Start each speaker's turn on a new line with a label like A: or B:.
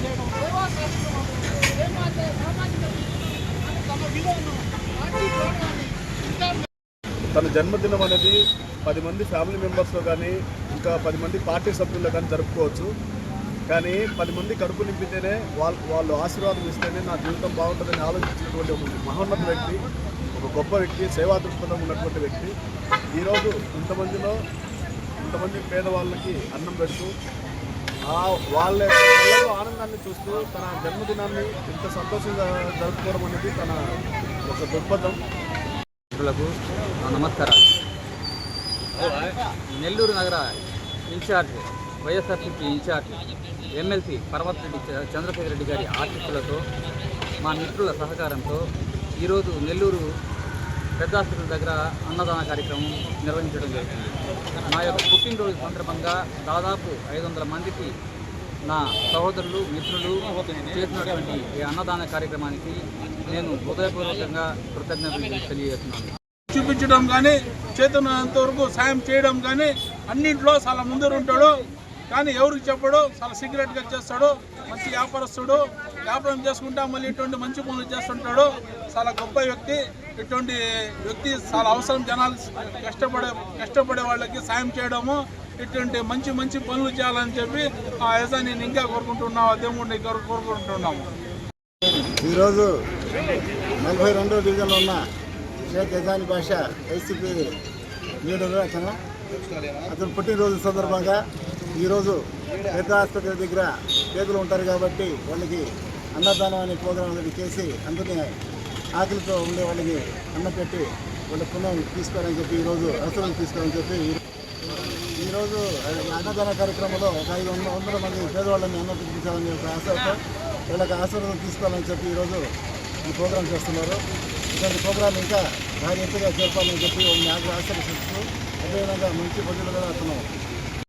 A: చేయడం, సేవా కార్యక్రమాలు, సామాజిక తమ విలువను పార్టీ గౌరవాన్ని ఇంకా
B: తన జన్మదినం అనేది 10 మంది ఫ్యామిలీ మెంబర్స్లో కానీ ఇంకా 10 మంది పార్టీ సభ్యుల్లో కానీ జరుపుకోవచ్చు. కానీ 10 మంది కడుపు నింపితేనే వాళ్ళు ఆశీర్వాదం ఇస్తేనే నా జీవితం బాగుంటుందని ఆలోచించినటువంటి ఒక మహోన్నత వ్యక్తి, ఒక గొప్ప వ్యక్తి, సేవా దృక్పథం ఉన్నటువంటి వ్యక్తి ఈరోజు ఇంతమంది పేదవాళ్ళకి అన్నం పెడుతూ వాళ్ళ కళ్ళలో ఆనందాన్ని చూస్తూ తన జన్మదినాన్ని ఇంత సంతోషంగా జరుపుకోవడం అనేది తన ఒక దృక్పథం.
C: నమస్కారాలు. నెల్లూరు నగర incharge, YSRCP incharge MLC Parvathareddy Chandrasekhar Reddy గారి ఆశీస్సులతో మా మిత్రుల సహకారంతో ఈరోజు నెల్లూరు పెద్ద ఆసుపత్రి దగ్గర అన్నదాన కార్యక్రమం నిర్వహించడం జరుగుతుంది. నా యొక్క పుట్టినరోజు సందర్భంగా దాదాపు 500 మందికి నా సహోదరులు, మిత్రులు చేసినటువంటి ఈ అన్నదాన కార్యక్రమానికి నేను హృదయపూర్వకంగా కృతజ్ఞతలు తెలియజేస్తున్నాను.
A: చూపించడం కానీ, చేతున్నంతవరకు సాయం చేయడం కానీ అన్నింట్లో చాలా ముందర ఉంటాడు. కానీ ఎవరికి చెప్పడు, చాలా సీక్రెట్గా చేస్తాడు. మంచి వ్యాపారస్తుడు, వ్యాపారం చేసుకుంటా మళ్ళీ ఇటువంటి మంచి పనులు చేస్తుంటాడు. చాలా గొప్ప వ్యక్తి. ఇటువంటి వ్యక్తి చాలా అవసరం. జనాలు కష్టపడే వాళ్ళకి సాయం చేయడము, ఇటువంటి మంచి పనులు చేయాలని చెప్పి ఆ యజాని ఇంకా కోరుకుంటున్నాము, దేవుడిని కోరుకుంటున్నాము.
D: ఈరోజు 42వ డివిజన్లో ఉన్న షేక్ యజాని బాషా వైసీపీ లీడరు అతను పుట్టినరోజు సందర్భంగా ఈరోజు పెద్ద ఆసుపత్రి దగ్గర పేదలు ఉంటారు కాబట్టి వాళ్ళకి అన్నదానం అనే ప్రోగ్రాం చేసి అందరినీ ఆకలితో ఉండే వాళ్ళకి అన్నం పెట్టి వాళ్ళ పుణ్యం తీసుకోవాలని చెప్పి ఈరోజు అవసరం తీసుకోవాలని చెప్పి ఈరోజు అన్నదాన కార్యక్రమంలో ఒక 500 మంది పేదవాళ్ళని అన్నం పెట్టించాలని ఒక ఆశతో వీళ్ళకి ఆశీర్వాదం తీసుకోవాలని చెప్పి ఈరోజు ఈ ప్రోగ్రాం చేస్తున్నారు. ఇలాంటి ప్రోగ్రాం ఇంకా భారీ ఎత్తుగా చేర్పాలని చెప్పి వాళ్ళని ఆశీర్వదిస్తూ అదేవిధంగా మంచి పద్ధతులుగా అతను